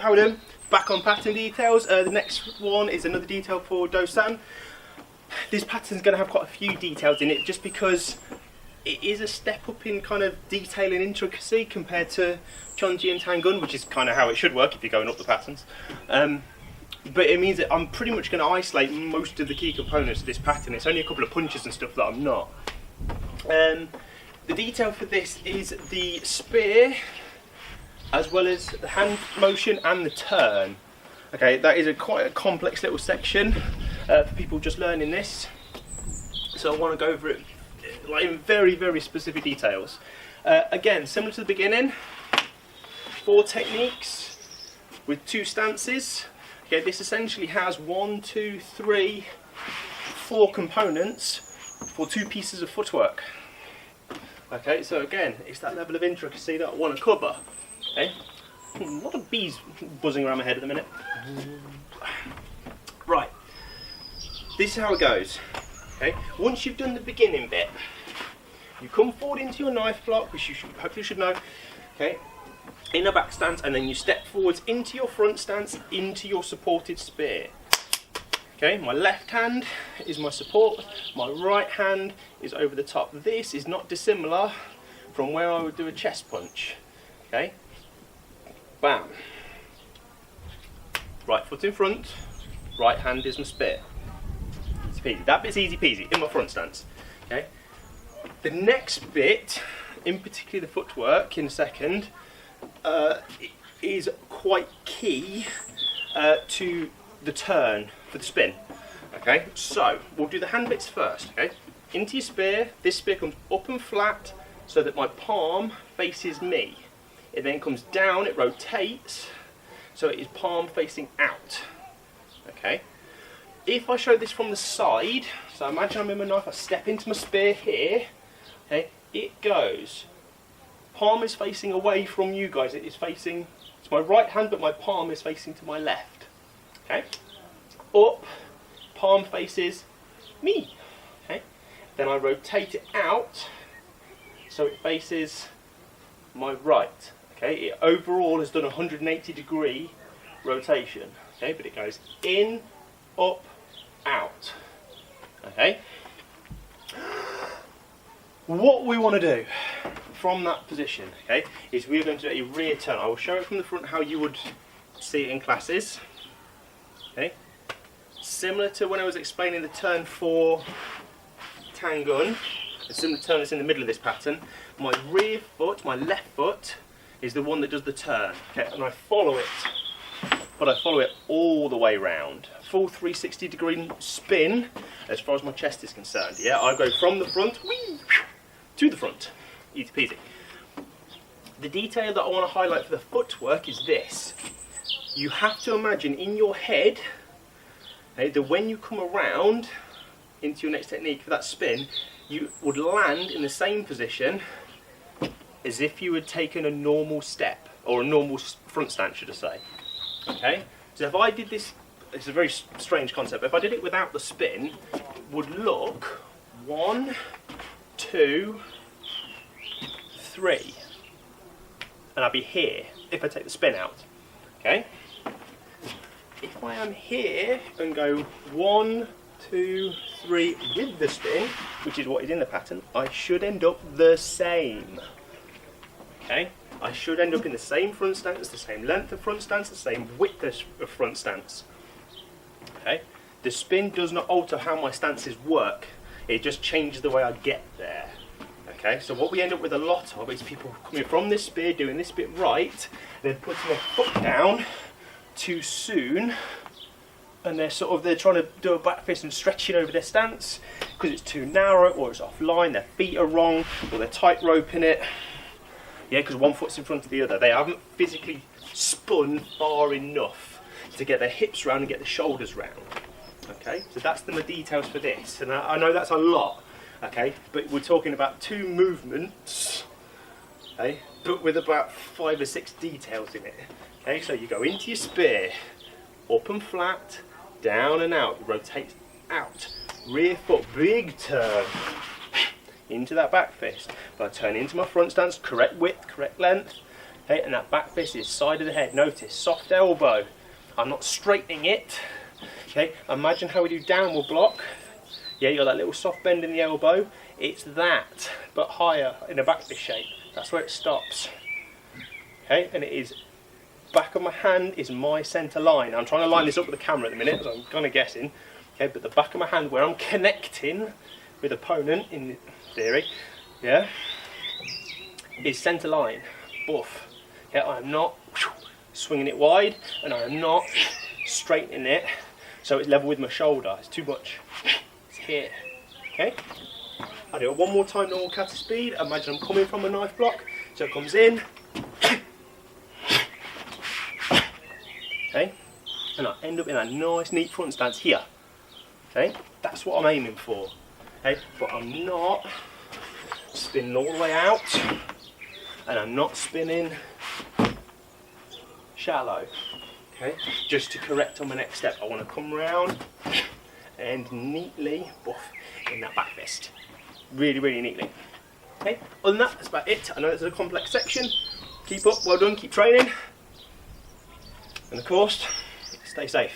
how we doing? Back on pattern details. The next one is another detail for Dosan. This pattern's going to have quite a few details in it, just because it is a step up in kind of detail and intricacy compared to Chonji and Tangun, which is kind of how it should work if you're going up the patterns. But it means that I'm pretty much going to isolate most of the key components of this pattern. It's only a couple of punches and stuff that I'm not. The detail for this is the spear, as well as the hand motion and the turn. Okay, that is quite a complex little section for people just learning this. So I want to go over it like in very, very specific details. Again, similar to the beginning, 4 techniques with 2 stances. Okay, this essentially has 1, 2, 3, 4 components for 2 pieces of footwork. Okay, so again, it's that level of intricacy that I want to cover. Okay, a lot of bees buzzing around my head at the minute. Right, this is how it goes. Okay, once you've done the beginning bit, you come forward into your knife block, which you hopefully should know. Okay, in a back stance, and then you step forwards into your front stance, into your supported spear. Okay, my left hand is my support, my right hand is over the top. This is not dissimilar from where I would do a chest punch. Okay, bam. Right foot in front, right hand is my spear. Easy peasy. That bit's easy peasy in my front stance. Okay, the next bit, in particular the footwork in a second, is quite key to the turn for the spin. Okay, so we'll do the hand bits first. Okay, into your spear, this spear comes up and flat so that my palm faces me. It then comes down, it rotates, so it is palm facing out. Okay, if I show this from the side, so imagine I'm in my knife, I step into my spear here, okay, it goes, palm is facing away from you guys, it's my right hand, but my palm is facing to my left. Okay, up, palm faces me. Okay, then I rotate it out so it faces my right. Okay, it overall has done a 180-degree rotation. Okay, but it goes in, up, out. Okay, what we want to do from that position, okay, is we're going to do a rear turn. I will show it from the front how you would see it in classes. Okay, similar to when I was explaining the turn for Tangun, a similar turn that's in the middle of this pattern. My rear foot, my left foot, is the one that does the turn. Okay, and I follow it, but I follow it all the way round. Full 360-degree spin as far as my chest is concerned. Yeah, I go from the front whee, to the front. Easy peasy. The detail that I want to highlight for the footwork is this. You have to imagine in your head, okay, that when you come around into your next technique for that spin, you would land in the same position as if you had taken a normal step, or a normal front stance, should I say. Okay, so if I did this, it's a very strange concept, but if I did it without the spin, it would look 1, 2, 3, and I'd be here if I take the spin out. Okay, if I am here and go 1, 2, 3 with the spin, which is what is in the pattern, I should end up the same. Okay, I should end up in the same front stance, the same length of front stance, the same width of front stance. Okay, the spin does not alter how my stances work, it just changes the way I get there. Okay, so what we end up with a lot of is people coming from this spear, doing this bit right, then putting their foot down too soon, and they're trying to do a back fist and stretching over their stance because it's too narrow, or it's offline, their feet are wrong, or they're tight roping it. Yeah, because one foot's in front of the other. They haven't physically spun far enough to get their hips round and get the shoulders round. Okay, so that's the details for this, and I know that's a lot. Okay, but we're talking about 2 movements, okay, but with about 5 or 6 details in it. Okay, so you go into your spear, up and flat, down and out, rotate out, rear foot, big turn, into that back fist. But I turn into my front stance, correct width, correct length, Okay, and that back fist is side of the head. Notice, soft elbow. I'm not straightening it. Okay, imagine how we do downward block. Yeah, you got that little soft bend in the elbow. It's that, but higher in a back fist shape. That's where it stops. Okay, and it is, back of my hand is my centre line. I'm trying to line this up with the camera at the minute, so I'm kind of guessing. Okay, but the back of my hand, where I'm connecting with opponent, in theory, yeah, is centre line. Buff. Okay, I am not swinging it wide, and I am not straightening it so it's level with my shoulder. It's too much. It's here. Okay. I do it one more time, normal kata speed. Imagine I'm coming from a knife block, so it comes in. Okay, and I end up in a nice, neat front stance here. Okay, that's what I'm aiming for. Okay, but I'm not spinning all the way out, and I'm not spinning shallow. Okay, just to correct on my next step, I want to come round and neatly buff in that back fist. Really, really neatly. Okay, other than that, that's about it. I know it's a complex section. Keep up, well done, keep training. And of course, stay safe.